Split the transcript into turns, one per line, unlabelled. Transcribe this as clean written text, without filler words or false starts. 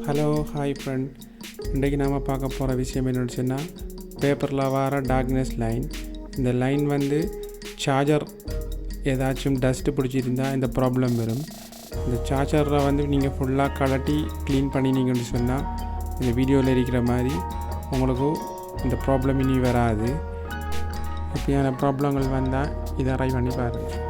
Hello hi friend, இன்றைக்கி நாம் பார்க்க போகிற விஷயம் என்னென்னு சொன்னால் பேப்பரில் வர டார்க்னஸ் லைன். இந்த லைன் வந்து சார்ஜர் ஏதாச்சும் டஸ்ட்டு பிடிச்சிருந்தால் இந்த ப்ராப்ளம் வரும். இந்த சார்ஜரை வந்து நீங்கள் ஃபுல்லாக கலட்டி க்ளீன் பண்ணினீங்கன்னு சொன்னால் இந்த வீடியோவில் இருக்கிற மாதிரி உங்களுக்கு இந்த ப்ராப்ளம் இனி வராது. இப்படியான ப்ராப்ளங்கள் வந்தால் இதை ட்ரை பண்ணி பாருங்கள்.